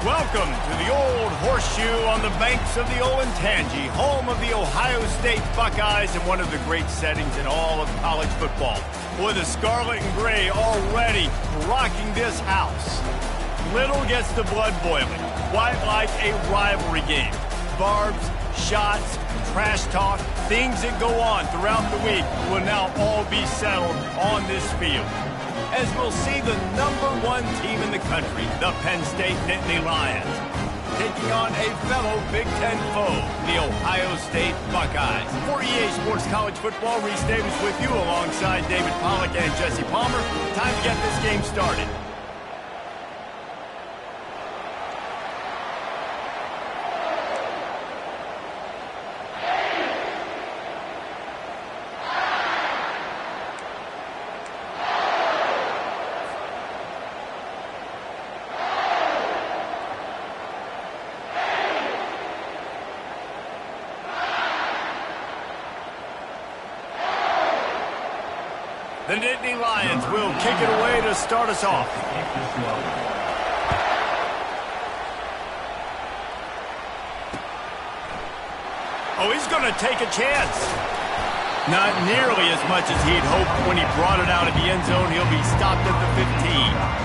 Welcome to the Old Horseshoe on the banks of the Olentangy, home of the Ohio State Buckeyes and one of the great settings in all of college football. Boy, the scarlet and gray already rocking this house. Little gets the blood boiling, quite like a rivalry game. Barbs, shots, trash talk, things that go on throughout the week will now all be settled on this field. As we'll see the #1 team in the country, the Penn State Nittany Lions, taking on a fellow Big Ten foe, the Ohio State Buckeyes. For EA Sports College Football, Reese Davis with you alongside David Pollack and Jesse Palmer. Time to get this game started. The Nittany Lions will kick it away to start us off. Oh, he's going to take a chance. Not nearly as much as he'd hoped when he brought it out of the end zone. He'll be stopped at the 15.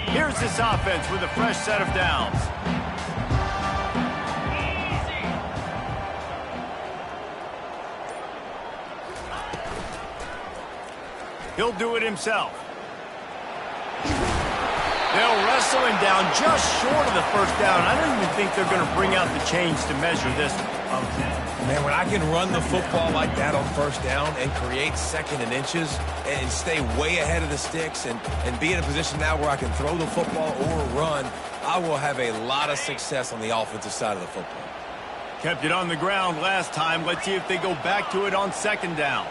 Here's this offense with a fresh set of downs. He'll do it himself. They'll wrestle him down just short of the first down. I don't even think they're going to bring out the chains to measure this one. Man, when I can run the football like that on first down and create second and inches and stay way ahead of the sticks and be in a position now where I can throw the football or run, I will have a lot of success on the offensive side of the football. Kept it on the ground last time. Let's see if they go back to it on second down.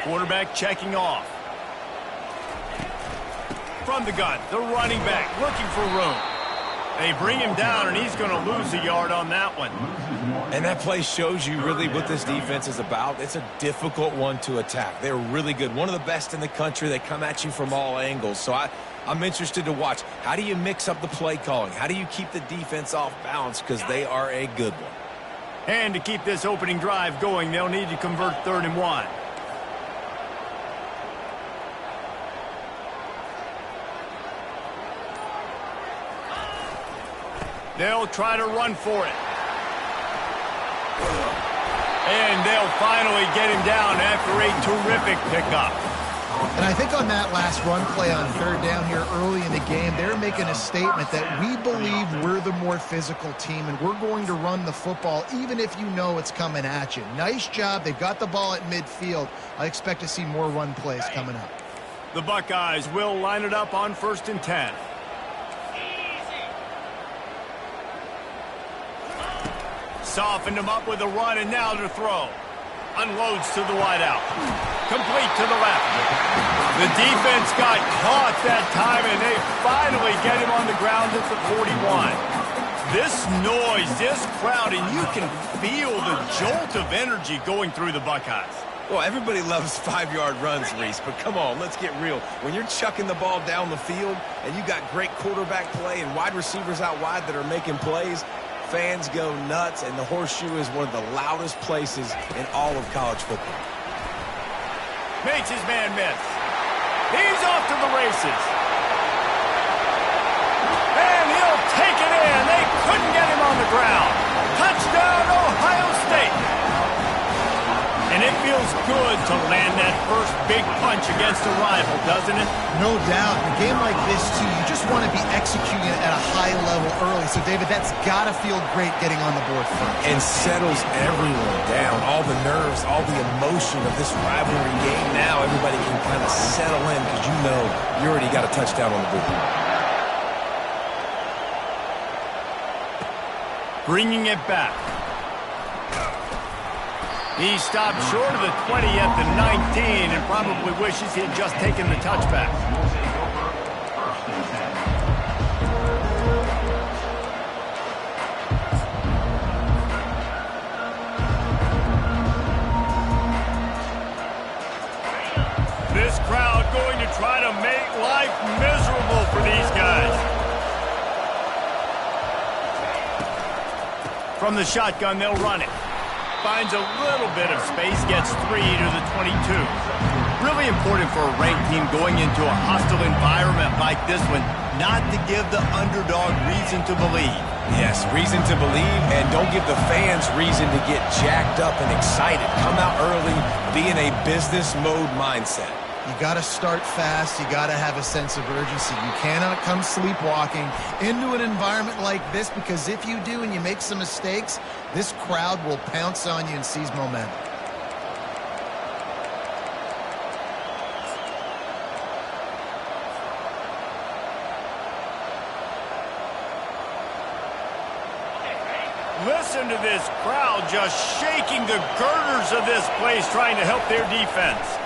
Quarterback checking off. From the gun, the running back looking for room. They bring him down, and he's going to lose a yard on that one. And that play shows you really what this defense is about. It's a difficult one to attack. They're really good. One of the best in the country. They come at you from all angles. So I'm interested to watch. How do you mix up the play calling? How do you keep the defense off balance? Because they are a good one. And to keep this opening drive going, they'll need to convert 3rd and 1. They'll try to run for it. And they'll finally get him down after a terrific pickup. And I think on that last run play on 3rd down here early in the game, they're making a statement that we believe we're the more physical team and we're going to run the football even if you know it's coming at you. Nice job. They've got the ball at midfield. I expect to see more run plays coming up. The Buckeyes will line it up on 1st and 10. Softened him up with a run, and now to throw. Unloads to the wideout. Complete to the left. The defense got caught that time, and they finally get him on the ground at the 41. This noise, this crowd, and you can feel the jolt of energy going through the Buckeyes. Well, everybody loves 5-yard runs, Reese, but come on, let's get real. When you're chucking the ball down the field, and you got great quarterback play and wide receivers out wide that are making plays, fans go nuts, and the Horseshoe is one of the loudest places in all of college football. Makes his man miss. He's off to the races. And he'll take it in. They couldn't get him on the ground. Touchdown, Ohio State. And it feels good to land that first big punch against a rival, doesn't it? No doubt. In a game like this, too, you just want to be executing it at a high level early. So, David, that's got to feel great getting on the board first. And settles everyone down. All the nerves, all the emotion of this rivalry game. Now everybody can kind of settle in because you know you already got a touchdown on the board. Bringing it back. He stopped short of the 20 at the 19 and probably wishes he had just taken the touchback. From the shotgun, they'll run it. Finds a little bit of space, gets 3 to the 22. Really important for a ranked team going into a hostile environment like this one, not to give the underdog reason to believe. Yes, reason to believe, and don't give the fans reason to get jacked up and excited. Come out early, be in a business mode mindset. You got to start fast. You got to have a sense of urgency. You cannot come sleepwalking into an environment like this, because if you do and you make some mistakes, this crowd will pounce on you and seize momentum. Listen to this crowd just shaking the girders of this place, trying to help their defense.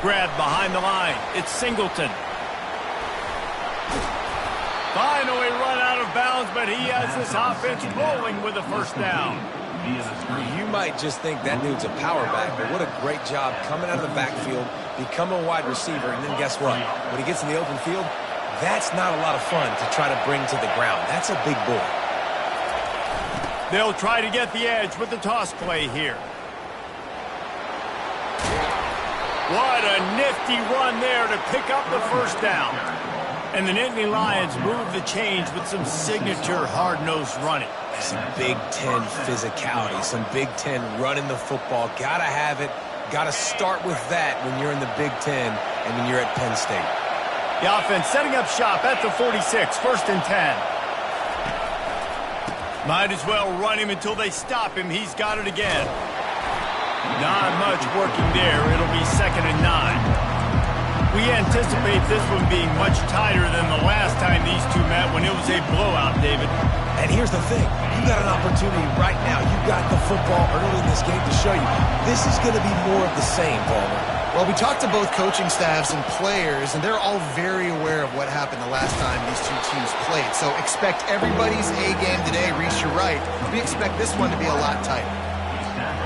Grab behind the line. It's Singleton. Finally run out of bounds, but he has this offense rolling with a first down. You might just think that dude's a power back, but what a great job coming out of the backfield, become a wide receiver, and then guess what? When he gets in the open field, that's not a lot of fun to try to bring to the ground. That's a big boy. They'll try to get the edge with the toss play here. What a nifty run there to pick up the first down. And the Nittany Lions move the change with some signature hard-nosed running. Some Big Ten physicality, some Big Ten running the football. Gotta have it. Gotta start with that when you're in the Big Ten and when you're at Penn State. The offense setting up shop at the 46, 1st and 10. Might as well run him until they stop him. He's got it again. Not much working there. It'll be 2nd and 9. We anticipate this one being much tighter than the last time these two met when it was a blowout, David. And here's the thing. You got an opportunity right now. You got the football early in this game to show you. This is going to be more of the same, Palmer. Well, we talked to both coaching staffs and players, and they're all very aware of what happened the last time these two teams played. So expect everybody's A game today. Reese, you're right. We expect this one to be a lot tighter.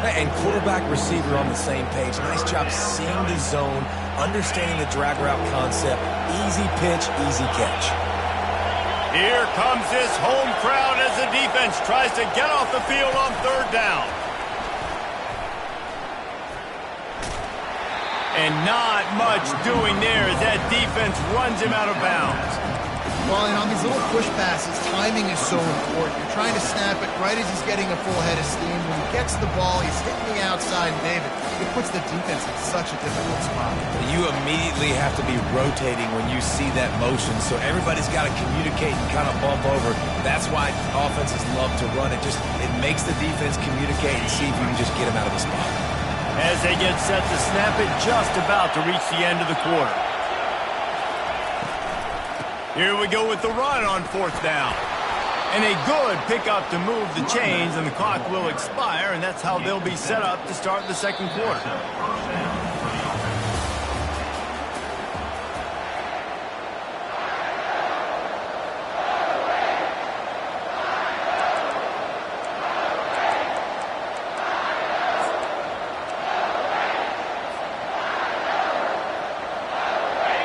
And quarterback, receiver on the same page. Nice job seeing the zone, understanding the drag route concept. Easy pitch, easy catch. Here comes this home crowd as the defense tries to get off the field on 3rd down. And not much doing there as that defense runs him out of bounds. Well, and on these little push passes, timing is so important. You're trying to snap it right as he's getting a full head of steam. When he gets the ball, he's hitting the outside, and David, it puts the defense in such a difficult spot. You immediately have to be rotating when you see that motion, so everybody's got to communicate and kind of bump over. That's why offenses love to run it. It makes the defense communicate and see if you can just get him out of the spot. As they get set to snap it, just about to reach the end of the quarter. Here we go with the run on 4th down. And a good pickup to move the chains, and the clock will expire, and that's how they'll be set up to start the 2nd quarter.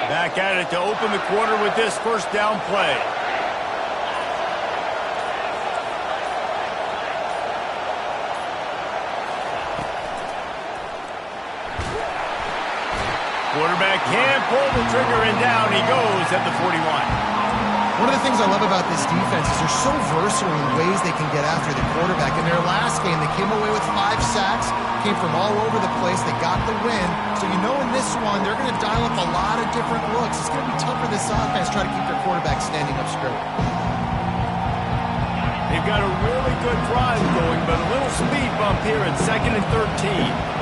Back at it to open the quarter with this 1st down play. Quarterback can't pull the trigger, and down he goes at the 41. One of the things I love about this defense is they're so versatile in ways they can get after the quarterback. In their last game, they came away with 5 sacks, came from all over the place. They got the win. So you know in this one, they're going to dial up a lot of different looks. It's going to be tough for this offense to try to keep their quarterback standing up straight. They've got a really good drive going, but a little speed bump here at 2nd and 13.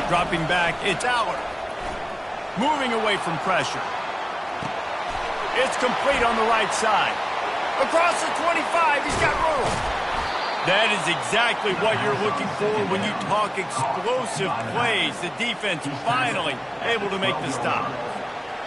Dropping back, it's Aller. Moving away from pressure. It's complete on the right side. Across the 25, he's got room. That is exactly what you're looking for when you talk explosive plays. The defense finally able to make the stop.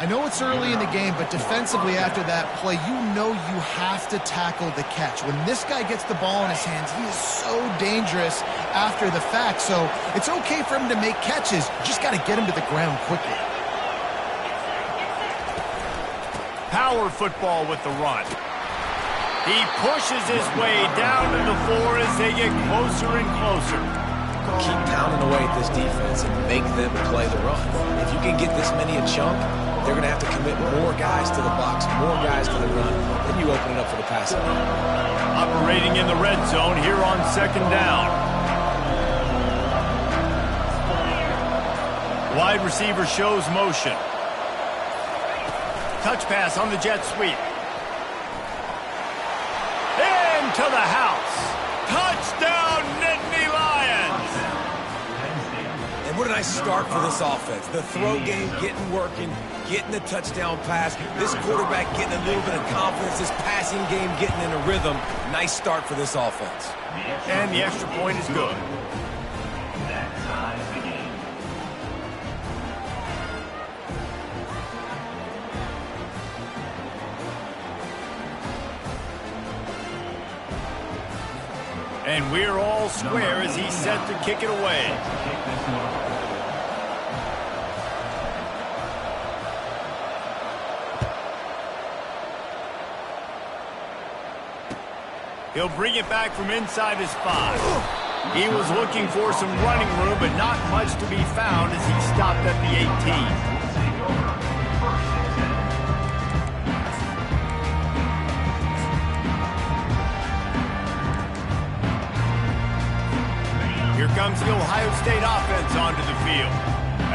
I know it's early in the game, but defensively after that play, you know you have to tackle the catch. When this guy gets the ball in his hands, he is so dangerous after the fact. So it's okay for him to make catches. You just got to get him to the ground quickly. Power football with the run. He pushes his way down to the floor as they get closer and closer. Keep pounding away at this defense and make them play the run. If you can get this many a chunk, they're going to have to commit more guys to the box, more guys to the run. Then you open it up for the passing. Operating in the red zone here on second down. Wide receiver shows motion. Touch pass on the jet sweep. Into the house. Touchdown, Nittany Lions. And what a nice start for this offense. The throw game getting working, getting the touchdown pass. This quarterback getting a little bit of confidence. This passing game getting in a rhythm. Nice start for this offense. And the extra point is good. And we're all square as he's set to kick it away. He'll bring it back from inside his 5. He was looking for some running room, but not much to be found as he stopped at the 18. Here comes the Ohio State offense onto the field.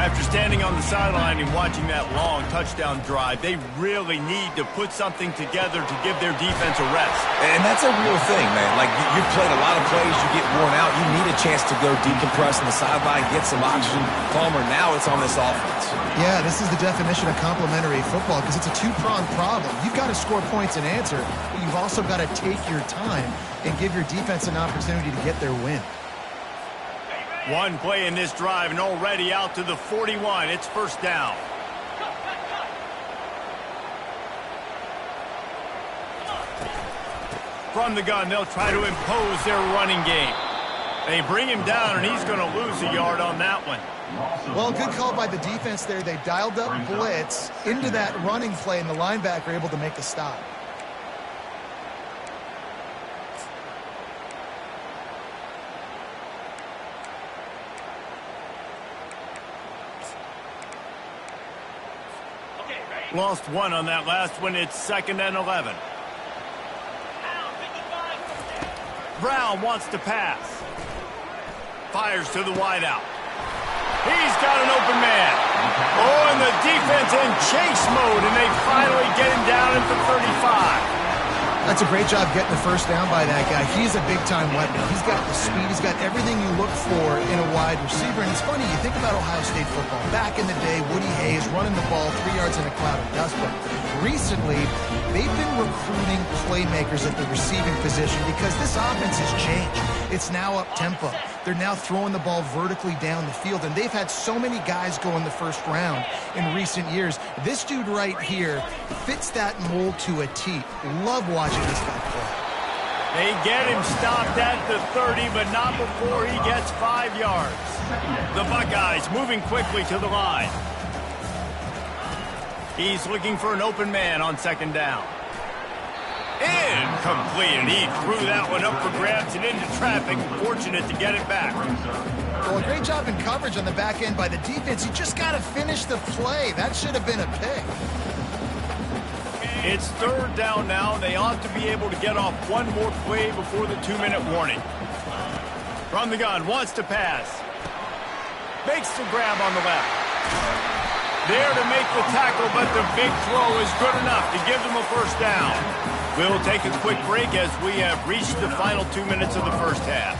After standing on the sideline and watching that long touchdown drive, they really need to put something together to give their defense a rest. And that's a real thing, man. Like, you've played a lot of plays, you get worn out, you need a chance to go decompress on the sideline, get some oxygen. Palmer, now it's on this offense. Yeah, this is the definition of complementary football because it's a two-pronged problem. You've got to score points and answer, but you've also got to take your time and give your defense an opportunity to get their win. One play in this drive and already out to the 41. It's first down. From the gun, they'll try to impose their running game. They bring him down, and he's going to lose a yard on that one. Well, good call by the defense there. They dialed up blitz into that running play, and the linebacker able to make a stop. Lost one on that last one. It's 2nd and 11. Brown wants to pass. Fires to the wideout. He's got an open man. Oh, and the defense in chase mode, and they finally get him down at the 35. That's a great job getting the first down by that guy. He's a big-time weapon. He's got the speed. He's got everything you look for in a wide receiver. And it's funny, you think about Ohio State football. Back in the day, Woody Hayes running the ball 3 yards in a cloud of dust. But recently, they've been recruiting playmakers at the receiving position because this offense has changed. It's now up-tempo. They're now throwing the ball vertically down the field, and they've had so many guys go in the first round in recent years. This dude right here fits that mold to a T. Love watching this guy play. They get him stopped at the 30, but not before he gets 5 yards. The Buckeyes moving quickly to the line. He's looking for an open man on 2nd down. Incomplete, and he threw that one up for grabs and into traffic. Fortunate to get it back. Well, a great job in coverage on the back end by the defense. You just got to finish the play. That should have been a pick. It's 3rd down now. They ought to be able to get off one more play before the 2-minute warning. From the gun, wants to pass. Makes the grab on the left. There to make the tackle, but the big throw is good enough to give them a first down. We'll take a quick break as we have reached the final 2 minutes of the first half.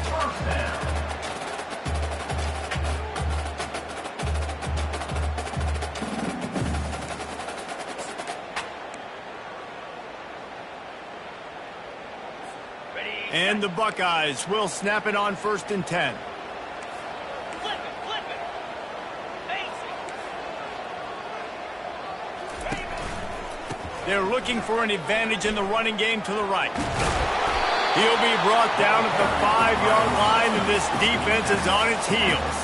And the Buckeyes will snap it on 1st and 10. They're looking for an advantage in the running game to the right. He'll be brought down at the 5-yard line, and this defense is on its heels.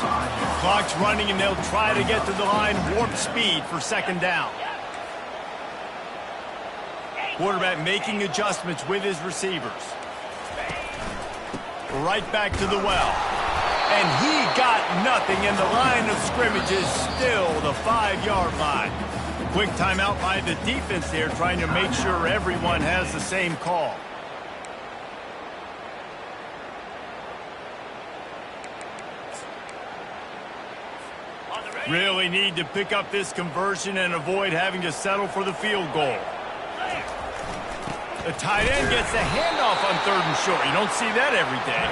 Clock's running, and they'll try to get to the line warp speed for 2nd down. Quarterback making adjustments with his receivers. Right back to the well. And he got nothing, and the line of scrimmage is still the 5-yard line. Quick timeout by the defense there, trying to make sure everyone has the same call. Really need to pick up this conversion and avoid having to settle for the field goal. The tight end gets the handoff on 3rd and short. You don't see that every day.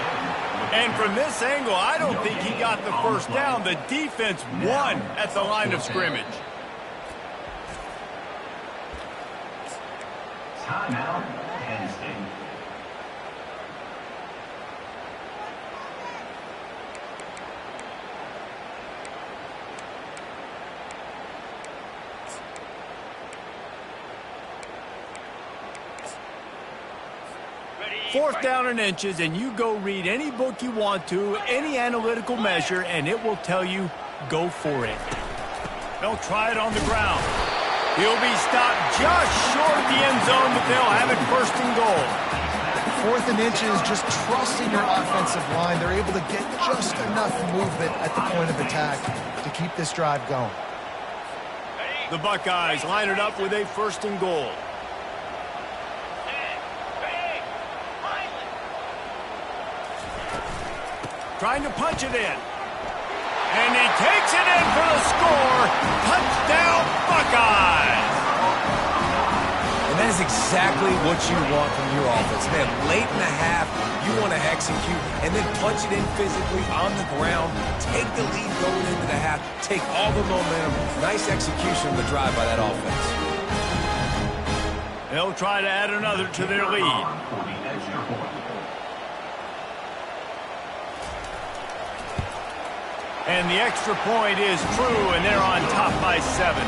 And from this angle, I don't think he got the first down. The defense won at the line of scrimmage. Timeout, Penn State. Fourth down and inches, and you go read any book you want to, any analytical measure, and it will tell you, go for it. They'll try it on the ground. He'll be stopped just short of the end zone, but they'll have it 1st and goal. 4th and inches, just trusting your offensive line. They're able to get just enough movement at the point of attack to keep this drive going. The Buckeyes line it up with a 1st and goal. Trying to punch it in. And he takes it in for the score. Touchdown, Buckeyes! And that is exactly what you want from your offense. Man, late in the half, you want to execute and then punch it in physically on the ground. Take the lead going into the half. Take all the momentum. Nice execution of the drive by that offense. They'll try to add another to their lead. And the extra point is true, and they're on top by 7.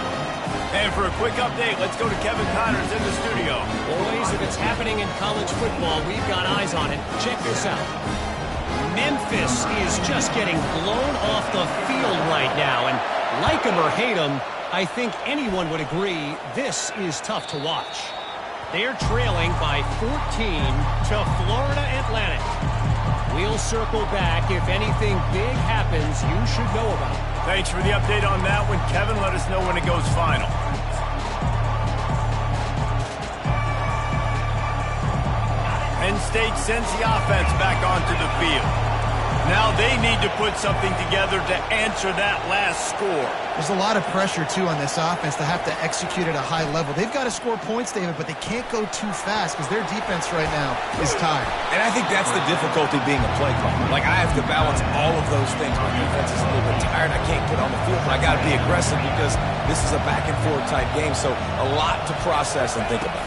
And for a quick update, let's go to Kevin Connors in the studio. Boys, if it's happening in college football, we've got eyes on it. Check this out. Memphis is just getting blown off the field right now. And like him or hate him, I think anyone would agree this is tough to watch. They're trailing by 14 to Florida Atlantic. We'll circle back. If anything big happens, you should know about it. Thanks for the update on that one, Kevin. Let us know when it goes final. Penn State sends the offense back onto the field. Now they need to put something together to answer that last score. There's a lot of pressure, too, on this offense to have to execute at a high level. They've got to score points, David, but they can't go too fast because their defense right now is tired. And I think that's the difficulty being a play caller. Like, I have to balance all of those things. My defense is a little bit tired. I can't get on the field, but I got to be aggressive because this is a back-and-forth type game, so a lot to process and think about.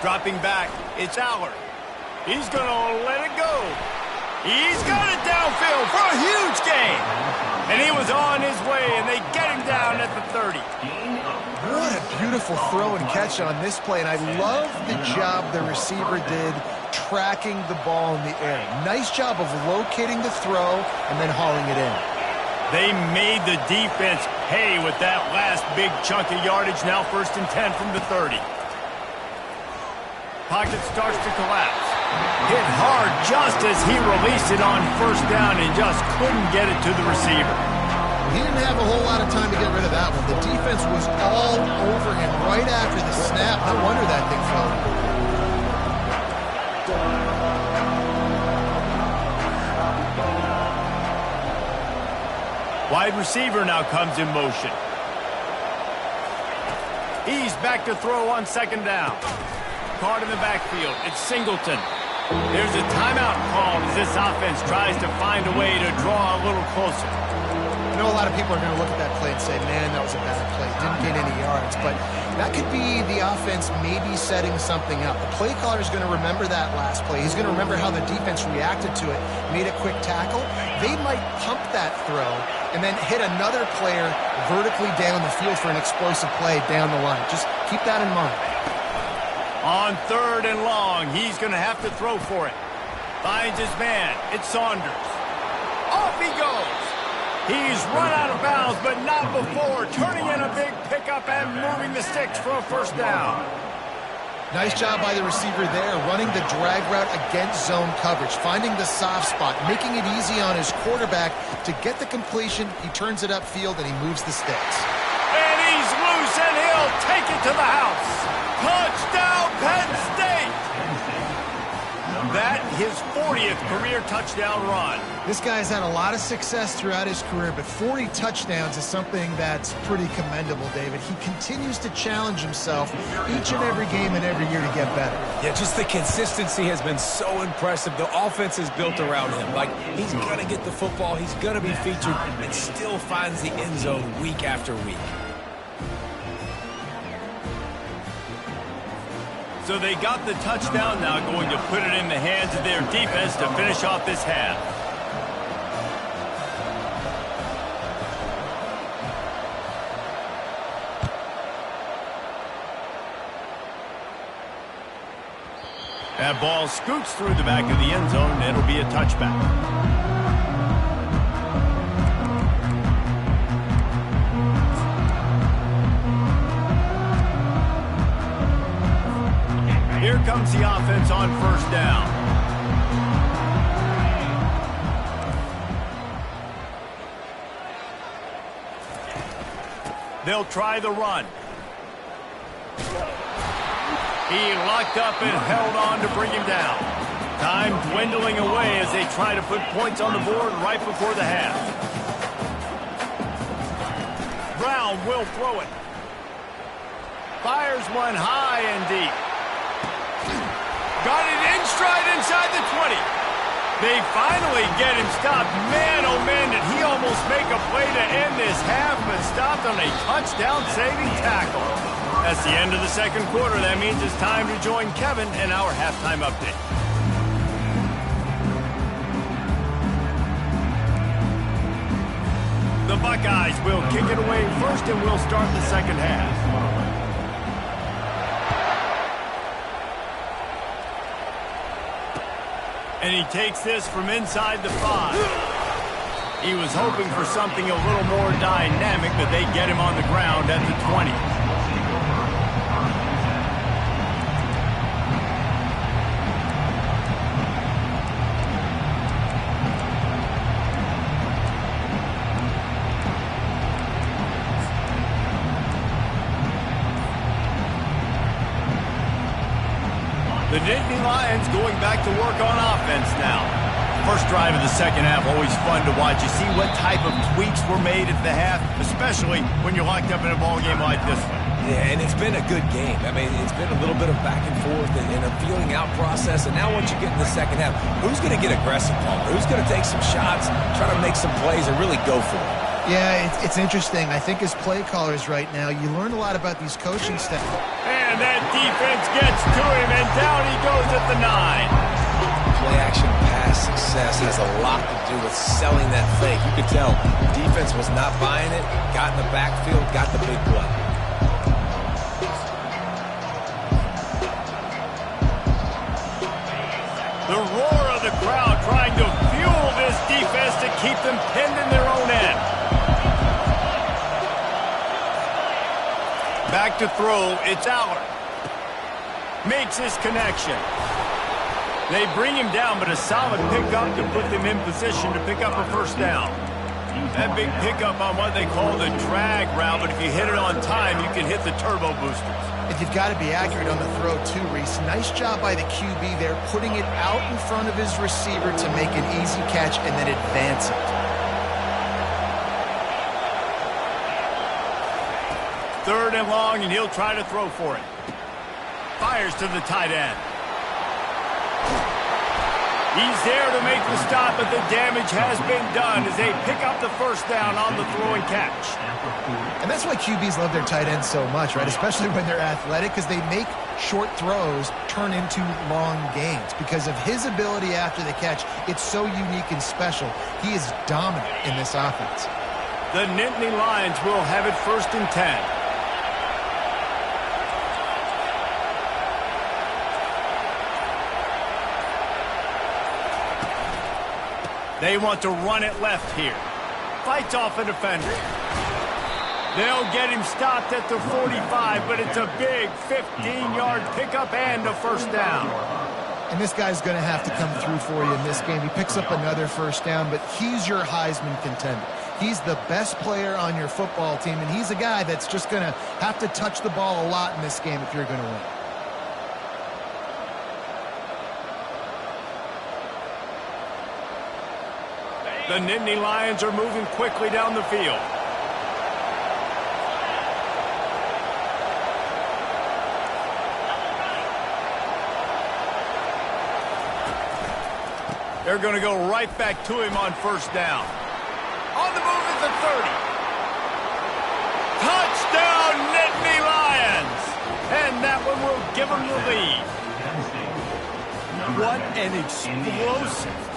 Dropping back, it's Allard. He's going to let it go. He's got it downfield for a huge gain. And he was on his way, and they get him down at the 30. What a beautiful throw and catch on this play, and I love the job the receiver did tracking the ball in the air. Nice job of locating the throw and then hauling it in. They made the defense pay with that last big chunk of yardage. Now 1st and 10 from the 30. Pocket starts to collapse. Hit hard just as he released it on 1st down and just couldn't get it to the receiver. He didn't have a whole lot of time to get rid of that one. The defense was all over him right after the snap. No wonder that thing fell. Wide receiver now comes in motion. He's back to throw on 2nd down. Caught in the backfield. It's Singleton. There's a timeout called as this offense tries to find a way to draw a little closer. I know a lot of people are going to look at that play and say, man, that was a bad play. Didn't get any yards. But that could be the offense maybe setting something up. The play caller is going to remember that last play. He's going to remember how the defense reacted to it, made a quick tackle. They might pump that throw and then hit another player vertically down the field for an explosive play down the line. Just keep that in mind. On 3rd and long, he's going to have to throw for it. Finds his man. It's Saunders. Off he goes. He's run out of bounds, but not before turning in a big pickup and moving the sticks for a 1st down. Nice job by the receiver there, running the drag route against zone coverage, finding the soft spot, making it easy on his quarterback to get the completion. He turns it upfield, and he moves the sticks. And he's loose, and he'll take it to the house. Touchdown, Penn State! That his 40th career touchdown run. This guy's had a lot of success throughout his career, but 40 touchdowns is something that's pretty commendable, David. He continues to challenge himself each and every game and every year to get better. Yeah, just the consistency has been so impressive. The offense is built around him. Like, he's going to get the football, he's going to be featured, and still finds the end zone week after week. So they got the touchdown, now going to put it in the hands of their defense to finish off this half. That ball scoots through the back of the end zone, and it'll be a touchback. Here comes the offense on first down. They'll try the run. He locked up and held on to bring him down. Time dwindling away as they try to put points on the board right before the half. Brown will throw it. Fires one high and deep. Got it in stride inside the 20. They finally get him stopped. Man, oh man, did he almost make a play to end this half, but stopped on a touchdown-saving tackle. That's the end of the second quarter. That means it's time to join Kevin in our halftime update. The Buckeyes will kick it away first, and we'll start the second half. And he takes this from inside the 5. He was hoping for something a little more dynamic, but they get him on the ground at the 20. The Nittany Lions going back to work on offense now. First drive of the second half, always fun to watch. You see what type of tweaks were made at the half, especially when you're locked up in a ball game like this one. Yeah, and it's been a good game. I mean, it's been a little bit of back and forth and a feeling out process. And now once you get in the second half, who's going to get aggressive, Palmer? Who's going to take some shots, try to make some plays, and really go for it? Yeah, it's interesting. I think as play callers right now, you learn a lot about these coaching staff. And that defense gets to him, and down he goes at the 9. Play-action pass success has a lot to do with selling that fake. You could tell defense was not buying it, got in the backfield, got the big play. The roar of the crowd trying to fuel this defense to keep them pinned in their own end. Back to throw, it's Aller. Makes his connection. They bring him down, but a solid pickup to put them in position to pick up a first down. That big pickup on what they call the drag route, but if you hit it on time, you can hit the turbo boosters. And you've got to be accurate on the throw too, Reese. Nice job by the QB there, putting it out in front of his receiver to make an easy catch and then advance it. Third and long, and he'll try to throw for it. Fires to the tight end. He's there to make the stop, but the damage has been done as they pick up the first down on the throw and catch. And that's why QBs love their tight ends so much, right? Especially when they're athletic, because they make short throws turn into long gains. Because of his ability after the catch, it's so unique and special. He is dominant in this offense. The Nittany Lions will have it first and 10. They want to run it left here. Fights off a defender. They'll get him stopped at the 45, but it's a big 15-yard pickup and a first down. And this guy's going to have to come through for you in this game. He picks up another first down, but he's your Heisman contender. He's the best player on your football team, and he's a guy that's just going to have to touch the ball a lot in this game if you're going to win. The Nittany Lions are moving quickly down the field. They're going to go right back to him on first down. On the move is the 30. Touchdown, Nittany Lions! And that one will give them the lead. What an explosive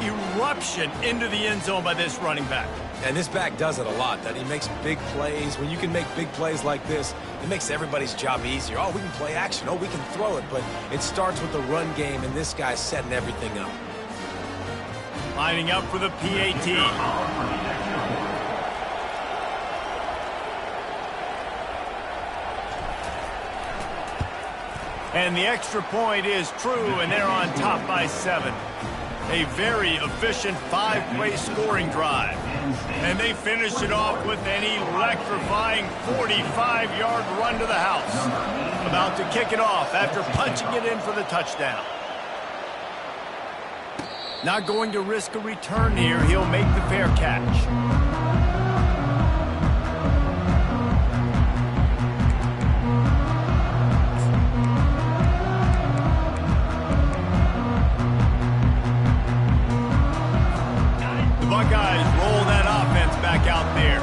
eruption into the end zone by this running back. And this back does it a lot, that he makes big plays. When you can make big plays like this, it makes everybody's job easier. Oh, we can play action. Oh, we can throw it. But it starts with the run game, and this guy's setting everything up. Lining up for the PAT. And the extra point is true, and they're on top by 7. A very efficient 5-play scoring drive. And they finish it off with an electrifying 45-yard run to the house. About to kick it off after punching it in for the touchdown. Not going to risk a return here. He'll make the fair catch. The Buckeyes roll that offense back out there.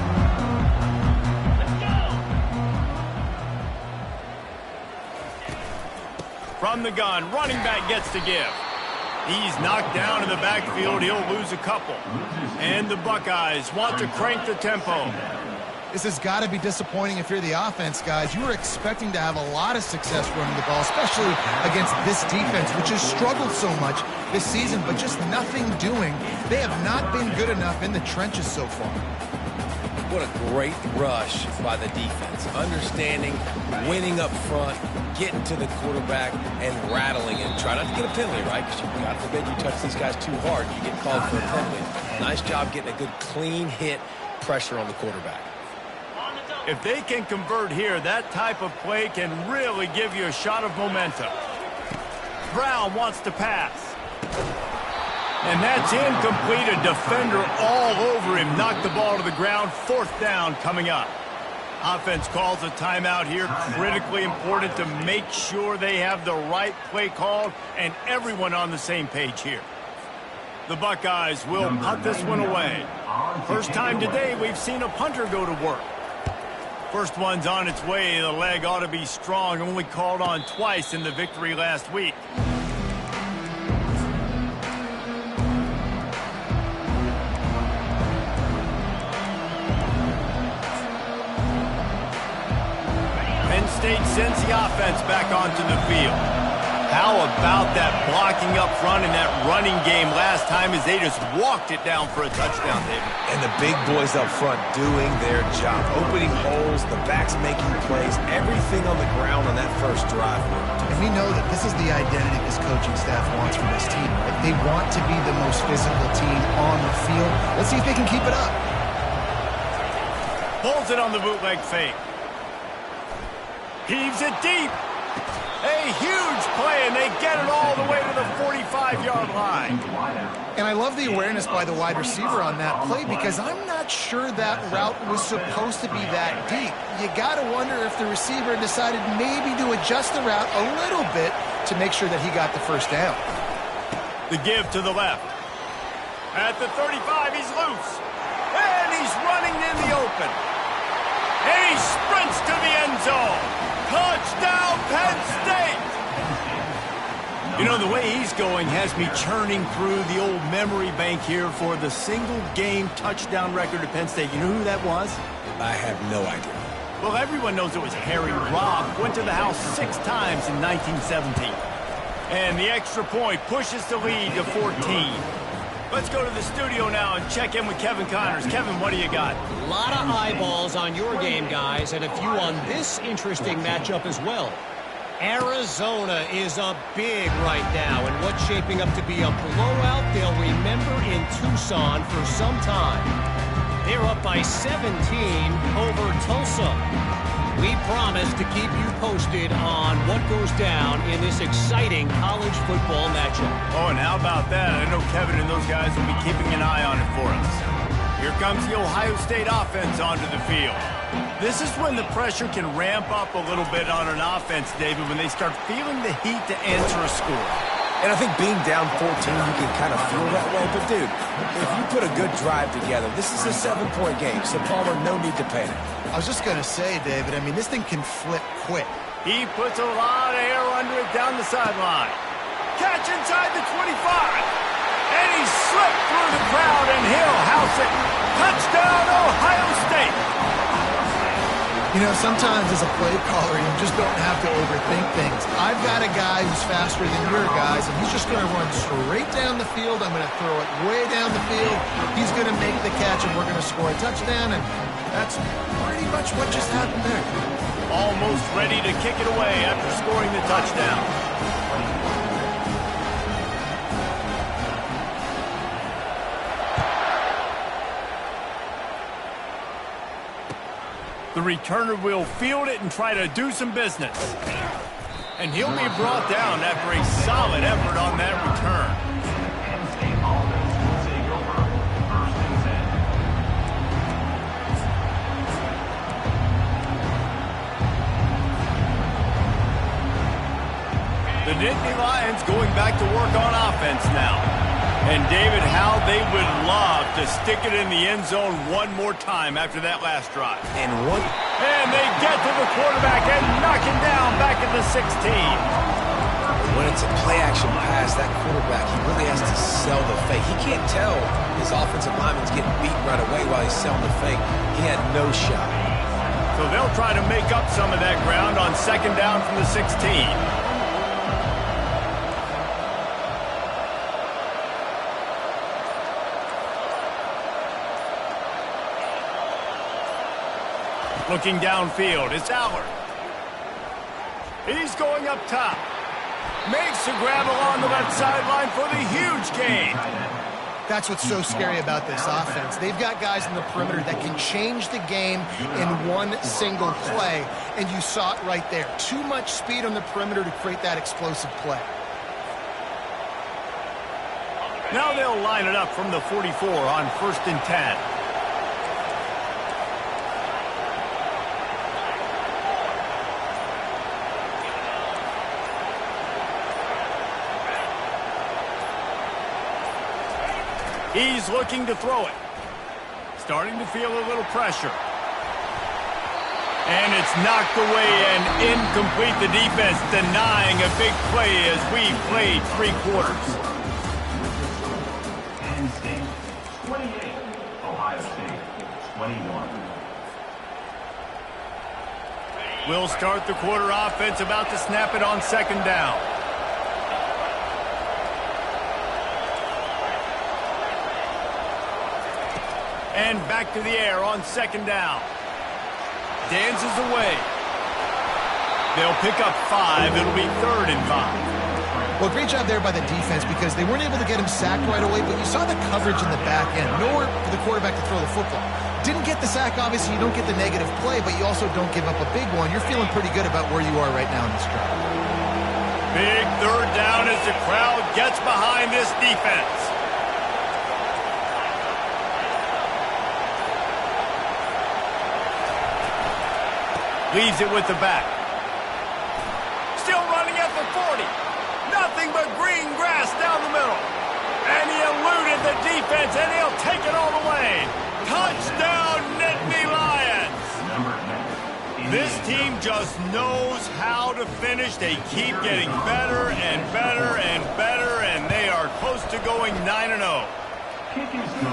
From the gun, running back gets to give. He's knocked down in the backfield. He'll lose a couple. And the Buckeyes want to crank the tempo. This has got to be disappointing if you're the offense, guys. You were expecting to have a lot of success running the ball, especially against this defense, which has struggled so much this season, but just nothing doing. They have not been good enough in the trenches so far. What a great rush by the defense. Understanding, winning up front, getting to the quarterback, and rattling him. Try not to get a penalty, right? Because God forbid you touch these guys too hard, you get called for a penalty. Nice job getting a good clean hit, pressure on the quarterback. If they can convert here, that type of play can really give you a shot of momentum. Brown wants to pass. And that's incomplete. A defender all over him. Knocked the ball to the ground. Fourth down coming up. Offense calls a timeout here. Critically important to make sure they have the right play called and everyone on the same page here. The Buckeyes will punt this one away. First time today we've seen a punter go to work. First one's on its way. The leg ought to be strong. Only called on twice in the victory last week. Penn State sends the offense back onto the field. How about that blocking up front and that running game last time as they just walked it down for a touchdown, David? And the big boys up front doing their job. Opening holes, the backs making plays, everything on the ground on that first drive. And we know that this is the identity this coaching staff wants from this team. Right? They want to be the most physical team on the field. Let's see if they can keep it up. Pulls it on the bootleg fake. Heaves it deep. A huge play, and they get it all the way to the 45-yard line. And I love the awareness by the wide receiver on that play because I'm not sure that route was supposed to be that deep. You got to wonder if the receiver decided maybe to adjust the route a little bit to make sure that he got the first down. The give to the left. At the 35, he's loose. And he's running in the open. And he sprints to the end zone. Touchdown, Penn State! You know, the way he's going has me churning through the old memory bank here for the single-game touchdown record at Penn State. You know who that was? I have no idea. Well, everyone knows it was Harry Robb. Went to the house 6 times in 1917. And the extra point pushes the lead to 14. Let's go to the studio now and check in with Kevin Connors. Kevin, what do you got? A lot of eyeballs on your game, guys, and a few on this interesting matchup as well. Arizona is up big right now, and what's shaping up to be a blowout they'll remember in Tucson for some time. They're up by 17 over Tulsa. We promise to keep you posted on what goes down in this exciting college football matchup. Oh, and how about that? I know Kevin and those guys will be keeping an eye on it for us. Here comes the Ohio State offense onto the field. This is when the pressure can ramp up a little bit on an offense, David, when they start feeling the heat to answer a score. And I think being down 14, you can kind of feel that way. But, dude, if you put a good drive together, this is a 7-point game. So, Palmer, no need to panic. I was just going to say, David, I mean, this thing can flip quick. He puts a lot of air under it down the sideline. Catch inside the 25. And he slipped through the crowd, and he'll house it. Touchdown, Ohio State. You know, sometimes as a play caller, you just don't have to overthink things. I've got a guy who's faster than your guys, and he's just going to run straight down the field. I'm going to throw it way down the field. He's going to make the catch, and we're going to score a touchdown, and that's pretty much what just happened there. Almost ready to kick it away after scoring the touchdown. The returner will field it and try to do some business. And he'll be brought down after a solid effort on that return. Penn State offense will take over 1st and 10. The Nittany Lions going back to work on offense now. And David, how they would love to stick it in the end zone one more time after that last drive. And they get to the quarterback and knock him down back at the 16. when it's a play-action pass, that quarterback, he really has to sell the fake. He can't tell his offensive lineman's getting beaten right away while he's selling the fake. He had no shot. So they'll try to make up some of that ground on 2nd down from the 16. Looking downfield, it's Allard. He's going up top. Makes a grab along the left sideline for the huge gain. That's what's so scary about this offense. They've got guys in the perimeter that can change the game in one single play, and you saw it right there. Too much speed on the perimeter to create that explosive play. Now they'll line it up from the 44 on 1st and 10. He's looking to throw it. Starting to feel a little pressure. And it's knocked away and incomplete. The defense denying a big play as we played 3 quarters. Penn State 28, Ohio State 21. We'll start the quarter offense, about to snap it on 2nd down. And back to the air on 2nd down. Dances away. They'll pick up 5. It'll be 3rd and 5. Well, great job there by the defense because they weren't able to get him sacked right away, but you saw the coverage in the back end. Nowhere for the quarterback to throw the football. Didn't get the sack, obviously. You don't get the negative play, but you also don't give up a big one. You're feeling pretty good about where you are right now in this drive. Big 3rd down as the crowd gets behind this defense. Leaves it with the back. Still running at the 40. Nothing but green grass down the middle. And he eluded the defense, and he'll take it all the way. Touchdown, Nittany Lions. This team just knows how to finish. They keep getting better and better and better, and they are close to going 9-0.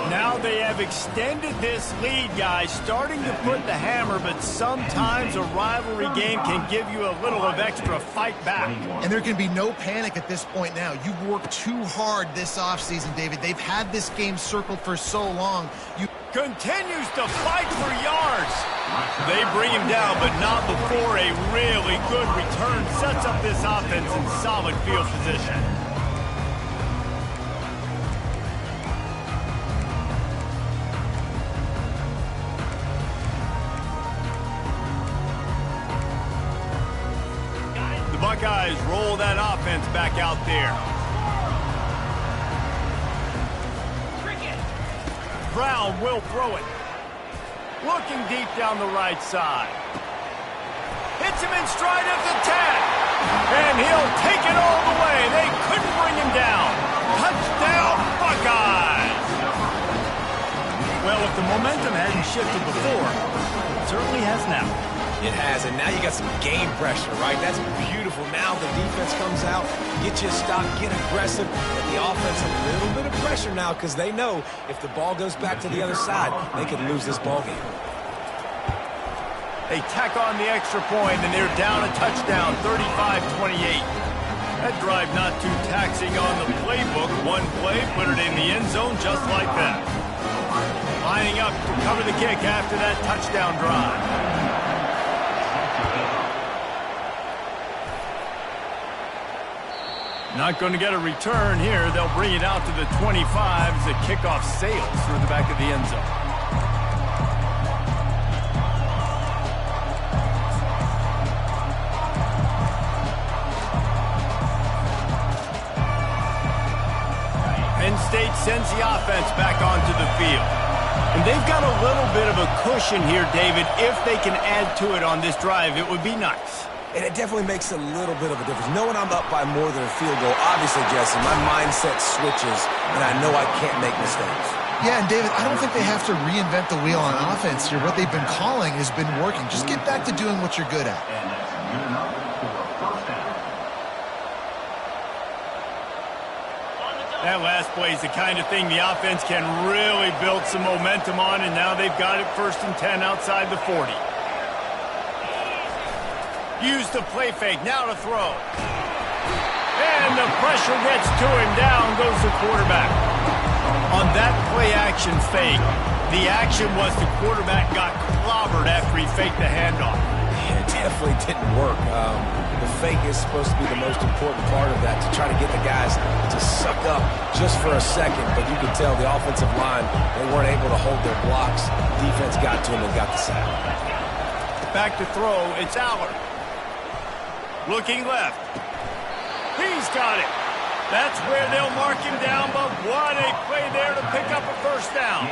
Now they have extended this lead, guys, starting to put the hammer, but sometimes a rivalry game can give you a little of extra fight back. And there can be no panic at this point now. You've worked too hard this offseason, David. They've had this game circled for so long. Continues to fight for yards. They bring him down, but not before a really good return sets up this offense in solid field position. The Buckeyes roll that offense back out there. Brown will throw it. Looking deep down the right side. Hits him in stride at the 10. And he'll take it all the way. They couldn't bring him down. Touchdown, Buckeyes! Well, if the momentum hadn't shifted before, it certainly has now. It has, and now you got some game pressure, right? That's beautiful. Now the defense comes out, get you a stop, get aggressive, and the offense a little bit of pressure now because they know if the ball goes back to the other side, they could lose this ball game. They tack on the extra point, and they're down a touchdown, 35-28. That drive not too taxing on the playbook. One play, put it in the end zone just like that. Lining up to cover the kick after that touchdown drive. Not going to get a return here. They'll bring it out to the 25 as the kickoff sails through the back of the end zone. Penn State sends the offense back onto the field. And they've got a little bit of a cushion here, David. If they can add to it on this drive, it would be nice. And it definitely makes a little bit of a difference. Knowing I'm up by more than a field goal, obviously, Jesse, my mindset switches, and I know I can't make mistakes. Yeah, and David, I don't think they have to reinvent the wheel on offense here. What they've been calling has been working. Just get back to doing what you're good at. And that's good enough for a first down. That last play is the kind of thing the offense can really build some momentum on, and now they've got it 1st and 10 outside the 40. Use the play fake, now to throw. And the pressure gets to him, down goes the quarterback. On that play action fake, the action was the quarterback got clobbered after he faked the handoff. It definitely didn't work. The fake is supposed to be the most important part of that, to try to get the guys to suck up just for a second. But you could tell the offensive line, they weren't able to hold their blocks. Defense got to him and got the sack. Back to throw, it's Allard. Looking left. He's got it. That's where they'll mark him down, but what a play there to pick up a first down.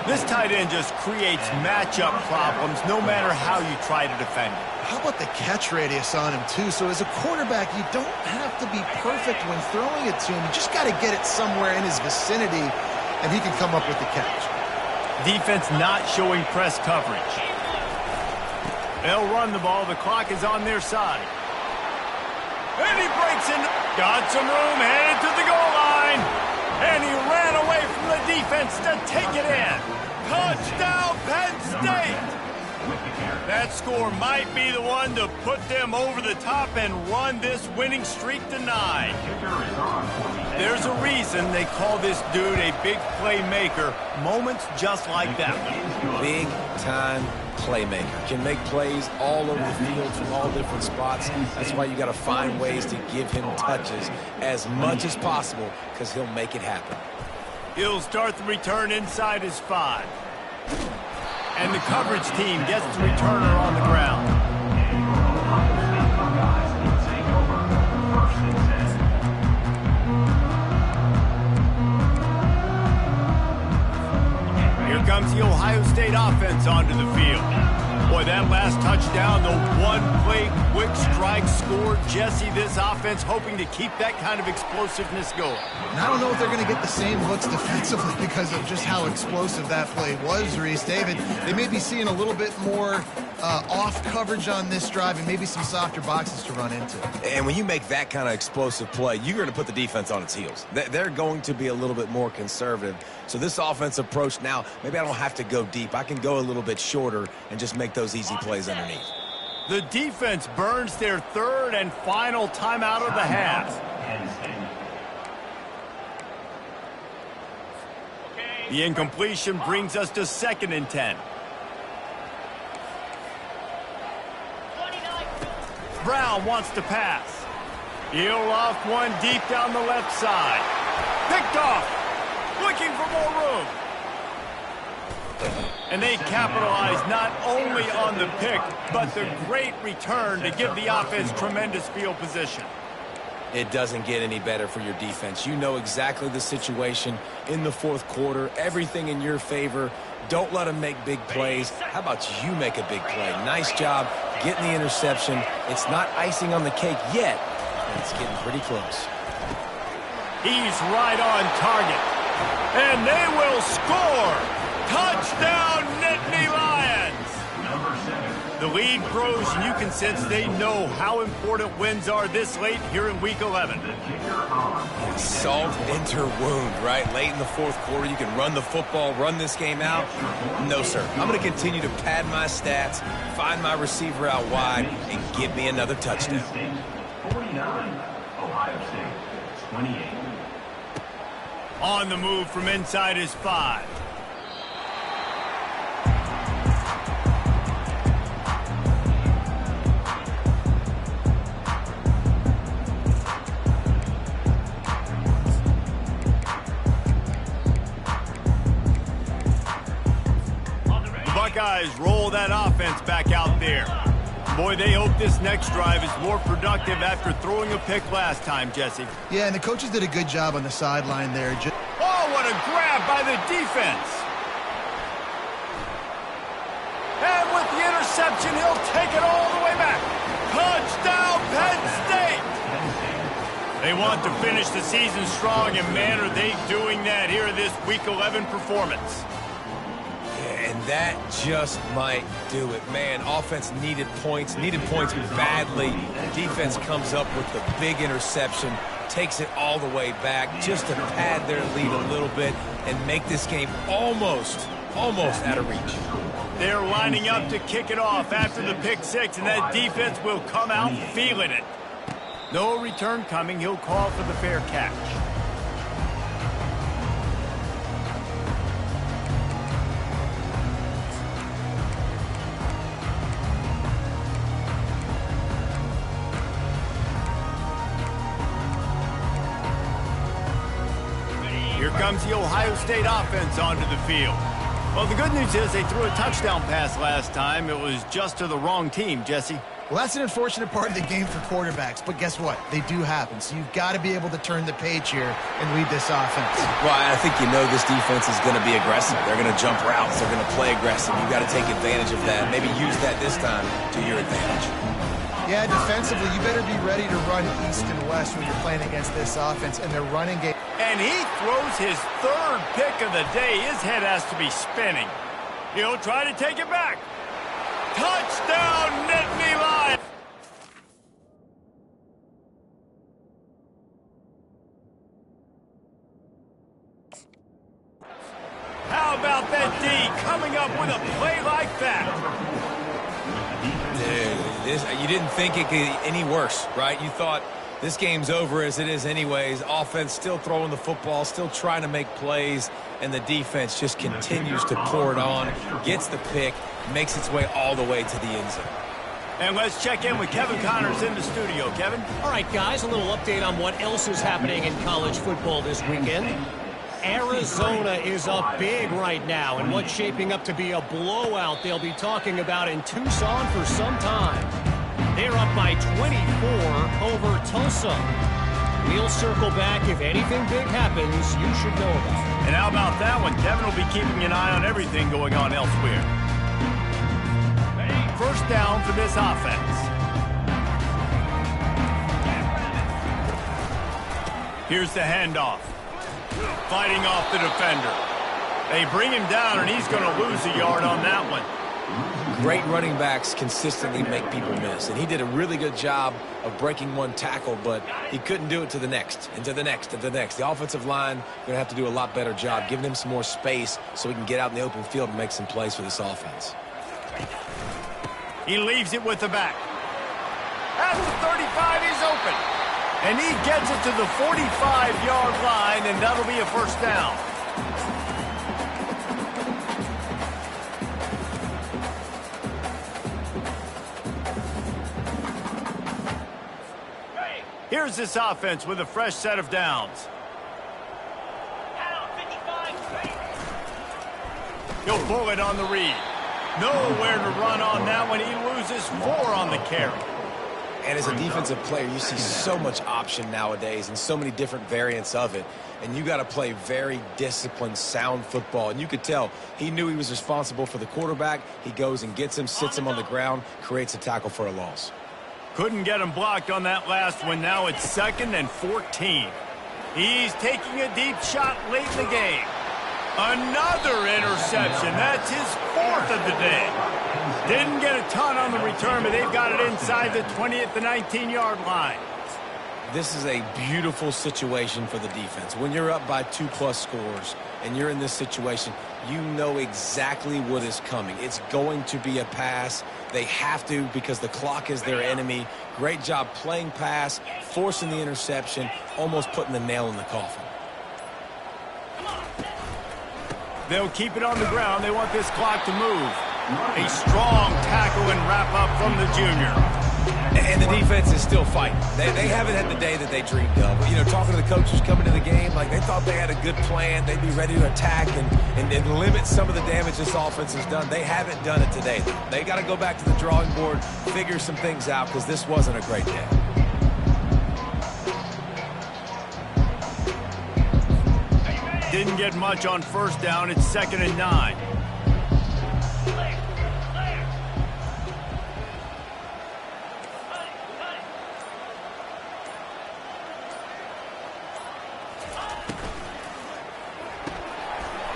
This tight end just creates matchup problems no matter how you try to defend it. How about the catch radius on him, too? So as a quarterback, you don't have to be perfect when throwing it to him. You just got to get it somewhere in his vicinity, and he can come up with the catch. Defense not showing press coverage. They'll run the ball. The clock is on their side. And he breaks in. Got some room, headed to the goal line. And he ran away from the defense to take it in. Touchdown, Penn State. That score might be the one to put them over the top and run this winning streak to 9. There's a reason they call this dude a big playmaker. Moments just like that one. Big time playmaker. Can make plays all over the field from all different spots. That's why you got to find ways to give him touches as much as possible, because he'll make it happen. He'll start the return inside his 5. And the coverage team gets the returner on the ground. Here comes the Ohio State offense onto the field. Boy, that last touchdown, the one-play quick strike score. Jesse, this offense hoping to keep that kind of explosiveness going. And I don't know if they're going to get the same looks defensively because of just how explosive that play was, Reese. David, they may be seeing a little bit more off coverage on this drive and maybe some softer boxes to run into. And when you make that kind of explosive play, you're going to put the defense on its heels. They're going to be a little bit more conservative. So this offense approach now, maybe I don't have to go deep. I can go a little bit shorter and just make those easy plays underneath. The defense burns their third and final timeout of the half. The incompletion brings us to 2nd and 10. Brown wants to pass. He'll loft one deep down the left side. Picked off. Looking for more room. And they capitalize not only on the pick, but the great return to give the offense tremendous field position. It doesn't get any better for your defense. You know exactly the situation in the 4th quarter. Everything in your favor. Don't let them make big plays. How about you make a big play? Nice job getting the interception. It's not icing on the cake yet, but it's getting pretty close. He's right on target. And they will score. Touchdown, Nittany Lions! The lead grows, and you can sense they know how important wins are this late here in Week 11. Salt into wound, right? Late in the 4th quarter, you can run the football, run this game out. No, sir. I'm going to continue to pad my stats, find my receiver out wide, and give me another touchdown. 49, Ohio State, 28. On the move from inside his 5. Buckeyes roll that offense back out there. Boy, they hope this next drive is more productive after throwing a pick last time, Jesse. Yeah, and the coaches did a good job on the sideline there. Oh, what a grab by the defense. And with the interception, he'll take it all the way back. Touchdown, Penn State! They want to finish the season strong, and man, are they doing that here in this Week 11 performance. And that just might do it. Man, offense needed points badly. Defense comes up with the big interception, takes it all the way back just to pad their lead a little bit and make this game almost out of reach. They're lining up to kick it off after the pick 6, and that defense will come out feeling it. No return coming. He'll call for the fair catch. Here comes the Ohio State offense onto the field. Well, the good news is they threw a touchdown pass last time. It was just to the wrong team, Jesse. Well, that's an unfortunate part of the game for quarterbacks, but guess what? They do happen, so you've got to be able to turn the page here and lead this offense. Well, I think you know this defense is going to be aggressive. They're going to jump routes. They're going to play aggressive. You've got to take advantage of that. Maybe use that this time to your advantage. Yeah, defensively, you better be ready to run east and west when you're playing against this offense and their running game. And he throws his 3rd pick of the day. His head has to be spinning. He'll try to take it back. Touchdown, Nittany Lions! How about that D coming up with a play like that? Dude, you didn't think it could get any worse, right? You thought this game's over as it is anyways. Offense still throwing the football, still trying to make plays, and the defense just continues to pour it on, gets the pick, makes its way all the way to the end zone. And let's check in with Kevin Connors in the studio. Kevin? All right, guys, a little update on what else is happening in college football this weekend. Arizona is up big right now, and what's shaping up to be a blowout they'll be talking about in Tucson for some time. They're up by 24 over Tulsa. We'll circle back if anything big happens you should know about. And how about that one? Kevin will be keeping an eye on everything going on elsewhere. First down for this offense. Here's the handoff. Fighting off the defender. They bring him down, and he's going to lose a yard on that one. Great running backs consistently make people miss, and he did a really good job of breaking one tackle, but he couldn't do it to the next, and to the next, and to the next. The offensive line going to have to do a lot better job giving him some more space so he can get out in the open field and make some plays for this offense. He leaves it with the back. At the 35, he's open. And he gets it to the 45-yard line, and that'll be a first down. Here's this offense with a fresh set of downs. He'll pull it on the read. Nowhere to run on that one. He loses 4 on the carry. And as a defensive player, you see so much option nowadays and so many different variants of it. And you got to play very disciplined, sound football. And you could tell he knew he was responsible for the quarterback. He goes and gets him, sits him on the ground, creates a tackle for a loss. Couldn't get him blocked on that last one. Now it's 2nd and 14. He's taking a deep shot late in the game. Another interception. That's his 4th of the day. Didn't get a ton on the return, but they've got it inside the 20 at the 19-yard line. This is a beautiful situation for the defense. When you're up by 2+ scores and you're in this situation, you know exactly what is coming. It's going to be a pass. They have to because the clock is their enemy. Great job playing pass, forcing the interception, almost putting the nail in the coffin. They'll keep it on the ground. They want this clock to move. A strong tackle and wrap-up from the junior. And the defense is still fighting. They haven't had the day that they dreamed of. You know, talking to the coaches coming to the game, like they thought they had a good plan. They'd be ready to attack and limit some of the damage this offense has done. They haven't done it today. They got to go back to the drawing board, figure some things out because this wasn't a great day. Didn't get much on first down. It's 2nd and 9.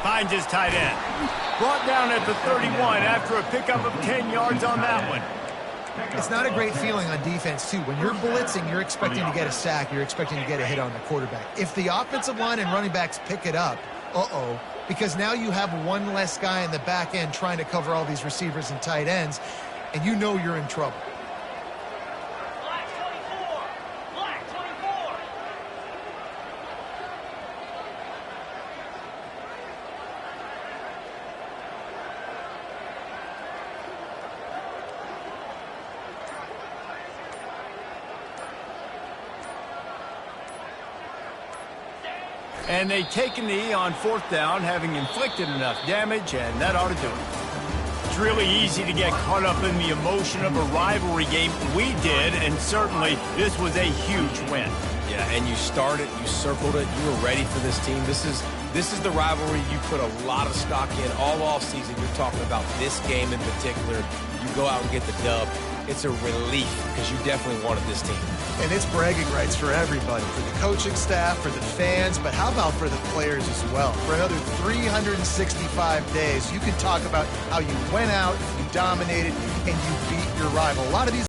Finds his tight end. Brought down at the 31 after a pickup of 10 yards on that one. It's not a great feeling on defense, too. When you're blitzing, you're expecting to get a sack. You're expecting to get a hit on the quarterback. If the offensive line and running backs pick it up, because now you have one less guy in the back end trying to cover all these receivers and tight ends, and you know you're in trouble. And they take a knee on 4th down, having inflicted enough damage, and that ought to do it. It's really easy to get caught up in the emotion of a rivalry game. We did, and certainly this was a huge win. Yeah, and you started, you circled it, you were ready for this team. This is the rivalry you put a lot of stock in all offseason. You're talking about this game in particular. You go out and get the dub. It's a relief because you definitely wanted this team. And it's bragging rights for everybody, for the coaching staff, for the fans, but how about for the players as well? For another 365 days, you can talk about how you went out, you dominated, and you beat your rival. A lot of these